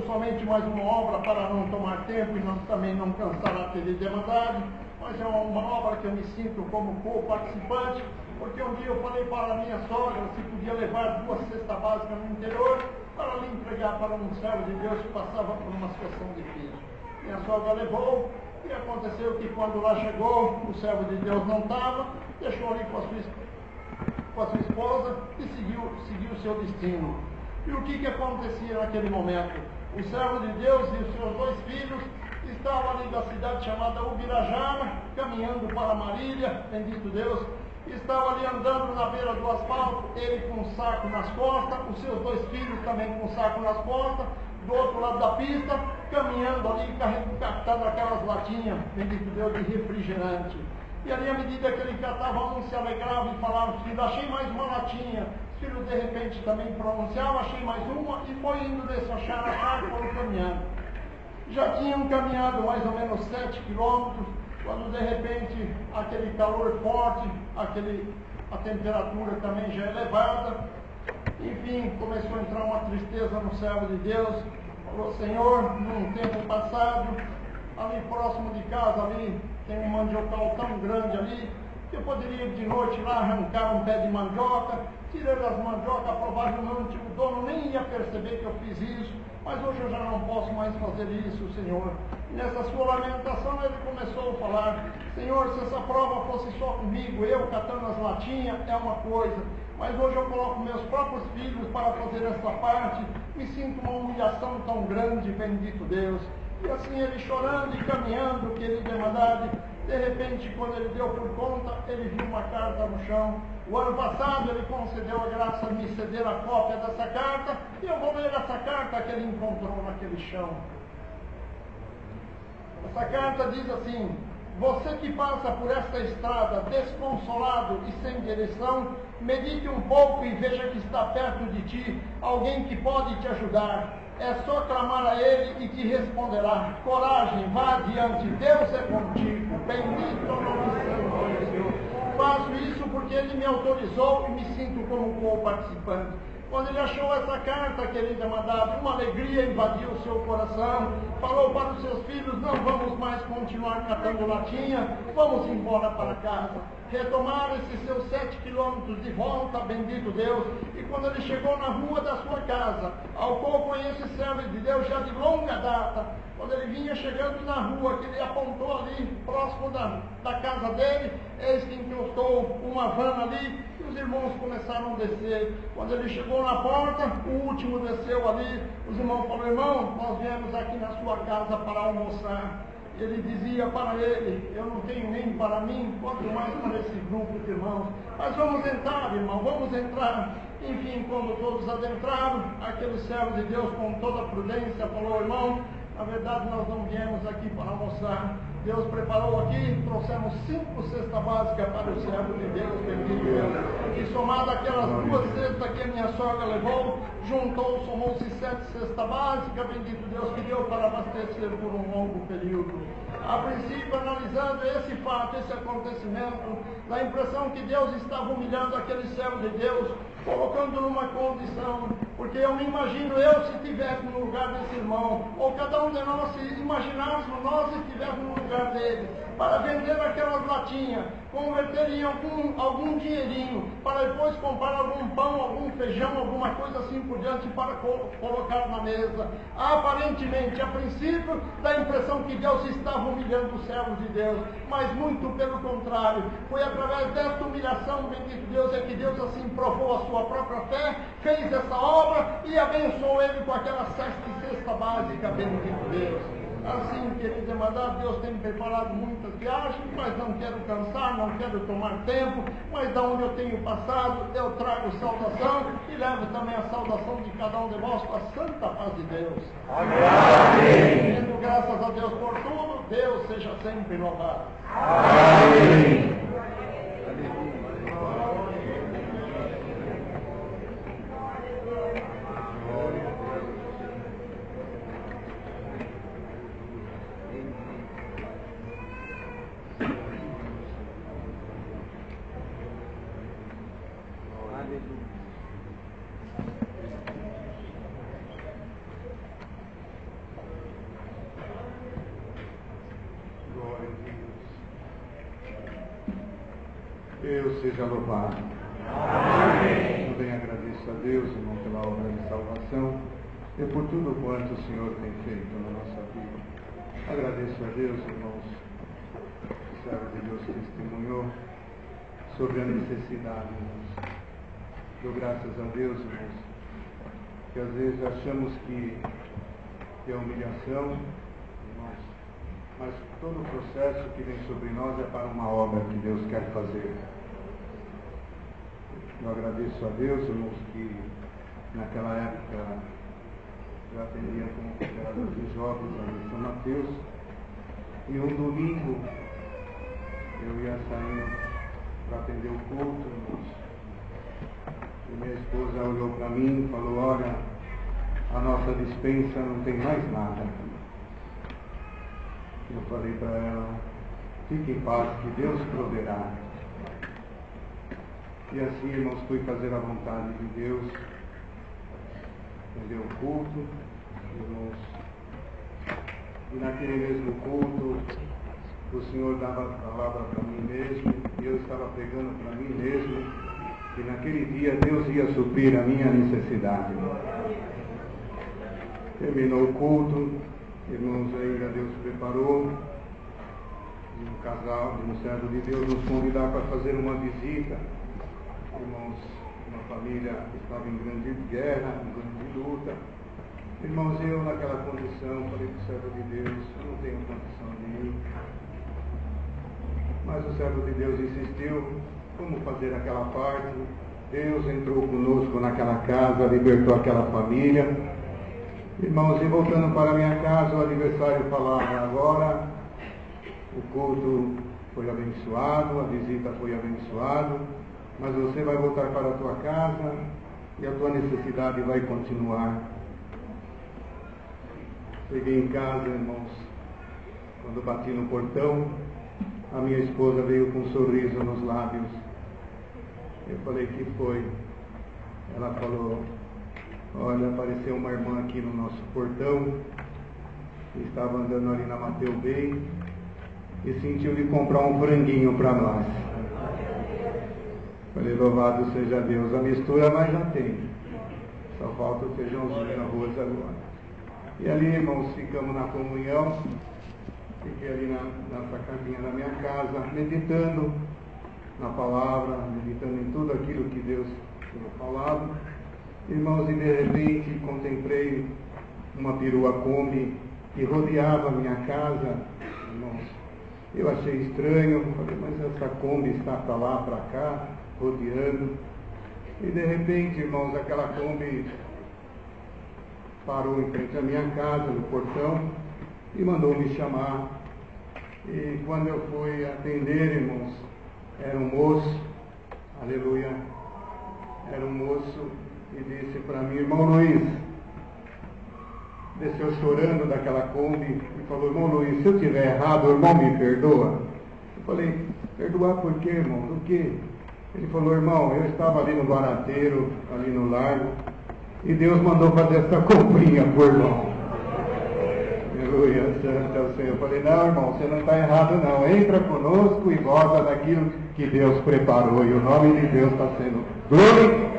somente mais uma obra para não tomar tempo e também não cansar aquele demandado, mas é uma obra que eu me sinto como co-participante, porque um dia eu falei para a minha sogra se podia levar 2 cestas básicas no interior para lhe entregar para um servo de Deus que passava por uma situação difícil. Minha sogra levou, e aconteceu que quando lá chegou, o servo de Deus não estava, deixou ali com a sua esposa e seguiu o seu destino. E o que acontecia naquele momento? O servo de Deus e os seus 2 filhos estavam ali da cidade chamada Ubirajara, caminhando para Marília, bendito Deus, estava ali andando na beira do asfalto, ele com um saco nas costas, os seus 2 filhos também com um saco nas costas, do outro lado da pista, caminhando ali, catando aquelas latinhas, bendito Deus, de refrigerante. E ali, à medida que ele catava, um se alegrava e falava: filho, achei mais uma latinha. Os filhos, de repente, também pronunciavam: achei mais uma, e foi indo desse achar, foram caminhando. Já tinham caminhado mais ou menos 7 quilômetros, quando, de repente, aquele calor forte, a temperatura também já elevada, enfim, começou a entrar uma tristeza no servo de Deus. Falou: Senhor, num tempo passado, ali próximo de casa, ali tem um mandiocal tão grande ali, que eu poderia ir de noite lá arrancar um pé de mandioca, tirei as mandiocas, provavelmente o dono nem ia perceber que eu fiz isso, mas hoje eu já não posso mais fazer isso, Senhor. E nessa sua lamentação ele começou a falar: Senhor, se essa prova fosse só comigo, eu catando as latinhas, é uma coisa, mas hoje eu coloco meus próprios filhos para fazer essa parte, me sinto uma humilhação tão grande, bendito Deus. E assim ele chorando e caminhando, querida irmandade, de repente, quando ele deu por conta, ele viu uma carta no chão. O ano passado ele concedeu a graça de me ceder a cópia dessa carta, e eu vou ler essa carta que ele encontrou naquele chão. Essa carta diz assim: você que passa por esta estrada desconsolado e sem direção, medite um pouco e veja que está perto de ti alguém que pode te ajudar. É só clamar a ele e te responderá. Coragem, vá adiante, Deus é contigo. Bendito é o nome santo de Deus. Faço isso porque ele me autorizou e me sinto como co-participante. Quando ele achou essa carta, querida mandada, uma alegria invadiu o seu coração. Falou para os seus filhos: não vamos mais continuar catando latinha, vamos embora para casa. Retomaram esses seus 7 quilômetros de volta, bendito Deus. E quando ele chegou na rua da sua casa, ao qual conhece esse servo de Deus já de longa data, quando ele vinha chegando na rua, que ele apontou ali, próximo da casa dele, eis que encostou uma van ali, e os irmãos começaram a descer. Quando ele chegou na porta, o último desceu ali, os irmãos falaram: irmão, nós viemos aqui na sua casa para almoçar. Ele dizia para ele: eu não tenho nem para mim, quanto mais para esse grupo de irmãos. Mas vamos entrar, irmão, vamos entrar. Enfim, quando todos adentraram, aquele servo de Deus, com toda a prudência, falou: irmão, na verdade nós não viemos aqui para almoçar. Deus preparou aqui, trouxemos 5 cestas básicas para o servo de Deus, bendito Deus. E somado aquelas 2 cestas que a minha sogra levou, somou-se 7 cestas básicas, bendito Deus, que deu para abastecer por um longo período. A princípio, analisando esse fato, esse acontecimento, dá a impressão que Deus estava humilhando aquele servo de Deus, colocando numa condição, porque eu me imagino eu se estivesse no lugar desse irmão, ou cada um de nós se imaginássemos nós se estivéssemos no lugar dele, para vender aquelas latinhas, converter em algum dinheirinho, para depois comprar algum pão, algum feijão, alguma coisa assim por diante, para colocar na mesa. Aparentemente, a princípio, dá a impressão que Deus estava humilhando os servos de Deus, mas muito pelo contrário, foi através desta humilhação, bendito Deus, é que Deus assim provou a sua própria fé, fez essa obra e abençoou ele com aquela cesta básica, bendito Deus. Assim, querido irmandade, Deus tem me preparado muitas viagens, mas não quero cansar, não quero tomar tempo, mas da onde eu tenho passado, eu trago saudação e levo também a saudação de cada um de vós com a santa paz de Deus. Amém. Tendo graças a Deus por tudo, Deus seja sempre louvado. Amém. Deus seja louvado. Amém. Também agradeço a Deus, irmão, pela obra de salvação e por tudo quanto o Senhor tem feito na nossa vida. Agradeço a Deus, irmãos, o servo de Deus testemunhou sobre a necessidade, irmãos. Dou graças a Deus, irmãos, que às vezes achamos que é humilhação, irmãos, mas todo o processo que vem sobre nós é para uma obra que Deus quer fazer. Eu agradeço a Deus, irmãos, que naquela época eu atendia como cooperador de jovens ali em São Mateus, e um domingo eu ia saindo para atender o culto, irmãos, e minha esposa olhou para mim e falou: olha, a nossa despensa não tem mais nada. Eu falei para ela: fique em paz, que Deus proverá. E assim, irmãos, fui fazer a vontade de Deus, atender o culto, irmãos, e naquele mesmo culto o Senhor dava a palavra para mim mesmo, e eu estava pregando para mim mesmo, e naquele dia Deus ia suprir a minha necessidade. Terminou o culto, irmãos, ainda Deus preparou de um casal, de um servo de Deus, nos convidar para fazer uma visita. Irmãos, uma família que estava em grande guerra, em grande luta. Irmãos, eu naquela condição, falei para o servo de Deus: eu não tenho condição de ir. Mas o servo de Deus insistiu, vamos fazer aquela parte. Deus entrou conosco naquela casa, libertou aquela família. Irmãos, e voltando para minha casa, o aniversário falava: agora o culto foi abençoado, a visita foi abençoada, mas você vai voltar para a tua casa e a tua necessidade vai continuar. Cheguei em casa, irmãos, quando bati no portão, a minha esposa veio com um sorriso nos lábios. Eu falei: que foi? Ela falou: olha, apareceu uma irmã aqui no nosso portão, estava andando ali na Mateu Bem e sentiu de comprar um franguinho para nós. Falei: louvado seja Deus, a mistura nós já tem, só falta o feijãozinho e arroz agora. E ali, irmãos, ficamos na comunhão, fiquei ali na sacadinha da minha casa, meditando na palavra, meditando em tudo aquilo que Deus tinha falado. Irmãos, e de repente contemplei uma perua Kombi que rodeava a minha casa. Irmãos, eu achei estranho, falei: mas essa Kombi está para lá, para cá, rodeando. E de repente, irmãos, aquela Kombi parou em frente à minha casa, no portão, e mandou me chamar. E quando eu fui atender, irmãos, era um moço, aleluia, era um moço, e disse para mim: irmão Luiz, desceu chorando daquela Kombi e falou: irmão Luiz, se eu estiver errado, o irmão me perdoa? Eu falei: perdoar por quê, irmão? Do quê? Ele falou: irmão, eu estava ali no barateiro, ali no largo, e Deus mandou fazer essa comprinha por irmão. Aleluia, santo é o Senhor. Eu falei: não, irmão, você não está errado não, entra conosco e volta daquilo que Deus preparou, e o nome de Deus está sendo glorificado.